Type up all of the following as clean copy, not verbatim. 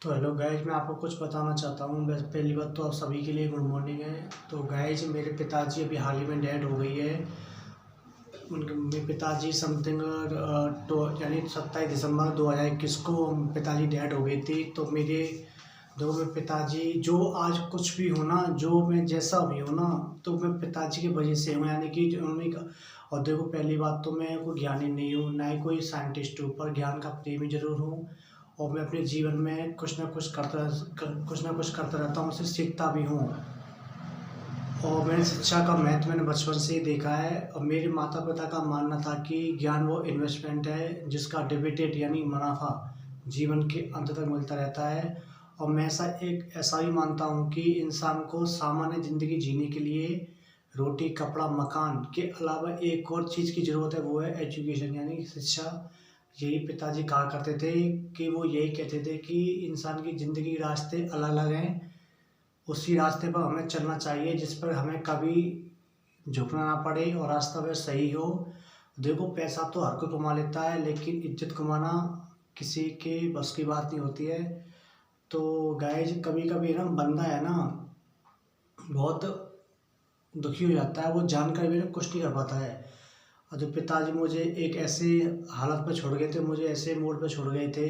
तो hello guys, मैं आपको कुछ बताना चाहता हूँ। बस पहली बात तो आप सभी के लिए गुड मॉर्निंग है। तो गाइज, मेरे पिताजी अभी हाल ही में डेड हो गई है। उनके मेरे पिताजी समथिंग तो यानी 27 दिसंबर 2021 को पिताजी डेड हो गई थी। तो मेरे पिताजी जो आज कुछ भी हो ना, जो मैं जैसा भी हूँ ना, तो मैं पिताजी की वजह से हूँ। यानी कि जो उन्होंने और देखो, पहली बात तो मैं कोई ज्ञानी नहीं हूँ, ना ही कोई साइंटिस्ट हूँ, पर ज्ञान का प्रेमी जरूर हूँ। और मैं अपने जीवन में कुछ ना कुछ करता रहता हूँ, उससे सीखता भी हूँ। और मैंने शिक्षा का महत्व मैंने बचपन से ही देखा है। और मेरे माता पिता का मानना था कि ज्ञान वो इन्वेस्टमेंट है जिसका डिविडेंड यानी मुनाफा जीवन के अंत तक मिलता रहता है। और मैं ऐसा ही मानता हूँ कि इंसान को सामान्य ज़िंदगी जीने के लिए रोटी कपड़ा मकान के अलावा एक और चीज़ की ज़रूरत है, वो है एजुकेशन यानी शिक्षा। यही पिताजी कहा करते थे कि वो यही कहते थे कि इंसान की ज़िंदगी के रास्ते अलग अलग हैं, उसी रास्ते पर हमें चलना चाहिए जिस पर हमें कभी झुकना ना पड़े और रास्ता वह सही हो। देखो, पैसा तो हर कोई कमा लेता है, लेकिन इज्जत कमाना किसी के बस की बात नहीं होती है। तो गाइज, कभी कभी ना बंदा है ना, बहुत दुखी हो जाता है, वो जानकर भी ना कुछ नहीं कर पाता है। और जो पिताजी मुझे एक ऐसे हालत पर छोड़ गए थे, मुझे ऐसे मोड़ पर छोड़ गए थे।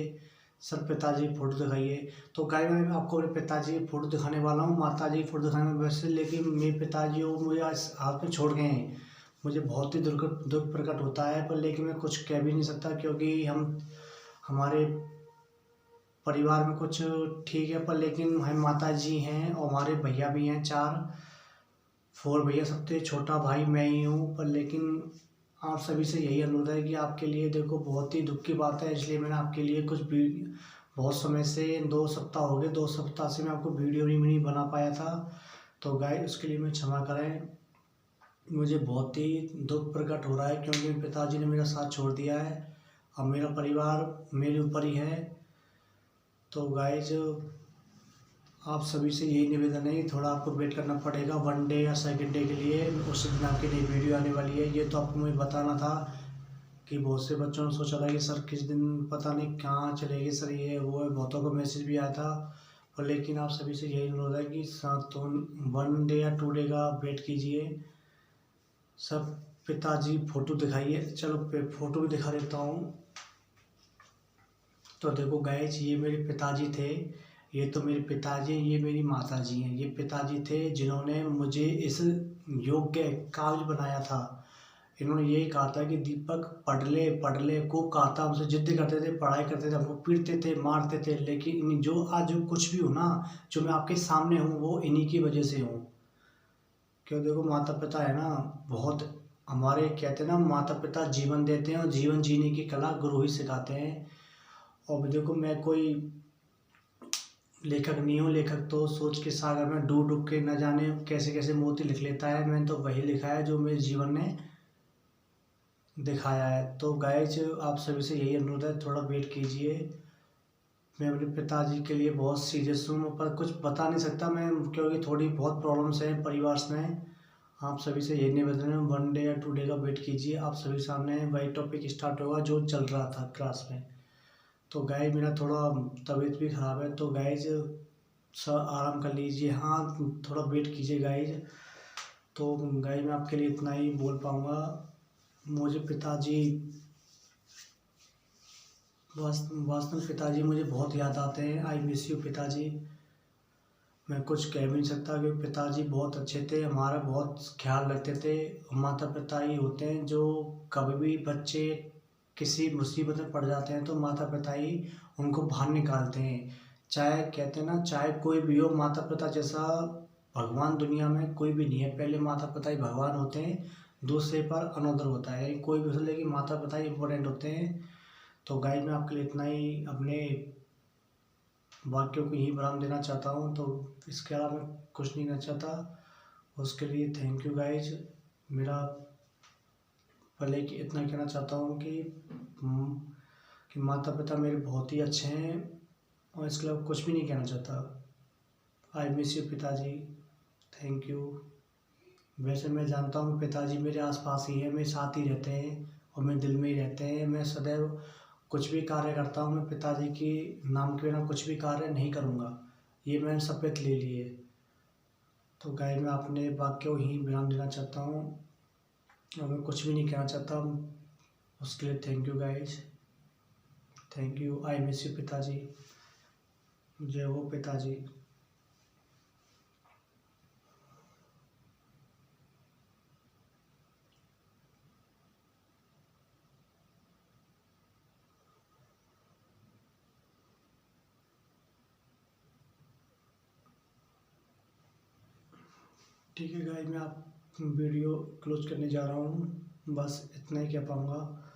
सर, पिताजी की फ़ोटो दिखाइए। तो गाइस, मैं आपको अपने पिताजी की फ़ोटो दिखाने वाला हूँ, माताजी की फ़ोटो दिखाने में वैसे, लेकिन मेरे पिताजी वो मुझे आज हाथ में छोड़ गए हैं। मुझे बहुत ही दुख प्रकट होता है, पर लेकिन मैं कुछ कह भी नहीं सकता, क्योंकि हमारे परिवार में कुछ ठीक है, पर लेकिन हमारी माताजी हैं और हमारे भैया भी हैं, 4 भैया। सबसे छोटा भाई मैं ही हूँ। पर लेकिन आप सभी से यही अनुरोध है कि आपके लिए, देखो, बहुत ही दुख की बात है, इसलिए मैंने आपके लिए बहुत समय से 2 सप्ताह हो गए, 2 सप्ताह से मैं आपको वीडियो नहीं बना पाया था। तो गाइस, उसके लिए मैं क्षमा करें। मुझे बहुत ही दुख प्रकट हो रहा है, क्योंकि पिताजी ने मेरा साथ छोड़ दिया है। अब मेरा परिवार मेरे ऊपर ही है। तो गाइस, आप सभी से यही निवेदन है कि थोड़ा आपको वेट करना पड़ेगा 1 डे या सेकंड डे के लिए, उस दिन आपके लिए वीडियो आने वाली है। ये तो आपको मुझे बताना था कि बहुत से बच्चों ने सोचा था कि सर किस दिन पता नहीं कहाँ चलेगी सर, ये वो है, बहुतों को मैसेज भी आया था। और लेकिन आप सभी से यही अनुरोध है कि साथ तो 1 डे या 2 डे का वेट कीजिए। सब पिताजी फ़ोटो दिखाइए। चलो, फ़ोटो भी दिखा देता हूँ। तो देखो गाइस, ये मेरे पिताजी थे। ये तो मेरे पिताजी हैं, ये मेरी माताजी हैं। ये पिताजी थे जिन्होंने मुझे इस योग्य काबिल बनाया था। इन्होंने यही कहा था कि दीपक, पढ़ ले, खूब कहा था, हमसे जिद्द करते थे, पढ़ाई करते थे, हमको पीटते थे, मारते थे, लेकिन जो आज जो कुछ भी हूँ ना, जो मैं आपके सामने हूँ, वो इन्हीं की वजह से हूँ। क्यों, देखो, माता पिता है ना, बहुत हमारे कहते हैं ना, माता पिता जीवन देते हैं और जीवन जीने की कला गुरु ही सिखाते हैं। और देखो, मैं कोई लेखक नहीं हूँ। लेखक तो सोच के सागर में डूब डूब के न जाने कैसे कैसे मोती लिख लेता है। मैंने तो वही लिखा है जो मेरे जीवन ने दिखाया है। तो गाइज, आप सभी से यही अनुरोध है, थोड़ा वेट कीजिए। मैं अपने पिताजी के लिए बहुत सीरियस हूँ, पर कुछ बता नहीं सकता मैं, क्योंकि थोड़ी बहुत प्रॉब्लम्स हैं परिवार में। आप सभी से यही निवेदन है, 1 डे या 2 डे का वेट कीजिए। आप सभी सामने वही टॉपिक स्टार्ट होगा जो चल रहा था क्लास में। तो गाइज, मेरा थोड़ा तबीयत भी ख़राब है, तो गाइज सब आराम कर लीजिए। हाँ, थोड़ा वेट कीजिए गाइज। तो गाइज, मैं आपके लिए इतना ही बोल पाऊँगा। मुझे पिताजी, वास्तव में पिताजी मुझे बहुत याद आते हैं। आई मिस यू पिताजी। मैं कुछ कह भी नहीं सकता, क्योंकि पिताजी बहुत अच्छे थे, हमारा बहुत ख्याल रखते थे। माता पिता ही होते हैं जो, कभी भी बच्चे किसी मुसीबत में पड़ जाते हैं तो माता पिता ही उनको बाहर निकालते हैं। चाहे कहते हैं ना, चाहे कोई भी हो, माता पिता जैसा भगवान दुनिया में कोई भी नहीं है। पहले माता पिता ही भगवान होते हैं, दूसरे पर अनोदर होता है, यानी कोई भी हो, लेकिन माता पिता ही इम्पोर्टेंट होते हैं। तो गाइस, मैं आपके लिए इतना ही अपने वाक्यों को यही विराम देना चाहता हूँ। तो इसके अलावा मैं कुछ नहीं कहना चाहता। उसके लिए थैंक यू गाइज। मेरा पहले कि इतना कहना चाहता हूँ कि माता पिता मेरे बहुत ही अच्छे हैं, और इसके अलावा कुछ भी नहीं कहना चाहता। आई मिस यू पिताजी। Thank you. वैसे मैं जानता हूँ पिताजी मेरे आसपास ही है, मेरे साथ ही रहते हैं और मेरे दिल में ही रहते हैं। मैं सदैव कुछ भी कार्य करता हूँ, मैं पिताजी के नाम के बिना कुछ भी कार्य नहीं करूँगा, ये मैंने शपथ ले ली है। तो गाइस मैं अपने वाक्य को ही विराम देना चाहता हूँ और मैं कुछ भी नहीं कहना चाहता। उसके लिए thank you guys, thank you. I miss you पिताजी। जय हो पिताजी। ठीक है गाइस, मैं आप वीडियो क्लोज करने जा रहा हूँ, बस इतना ही कह पाऊँगा।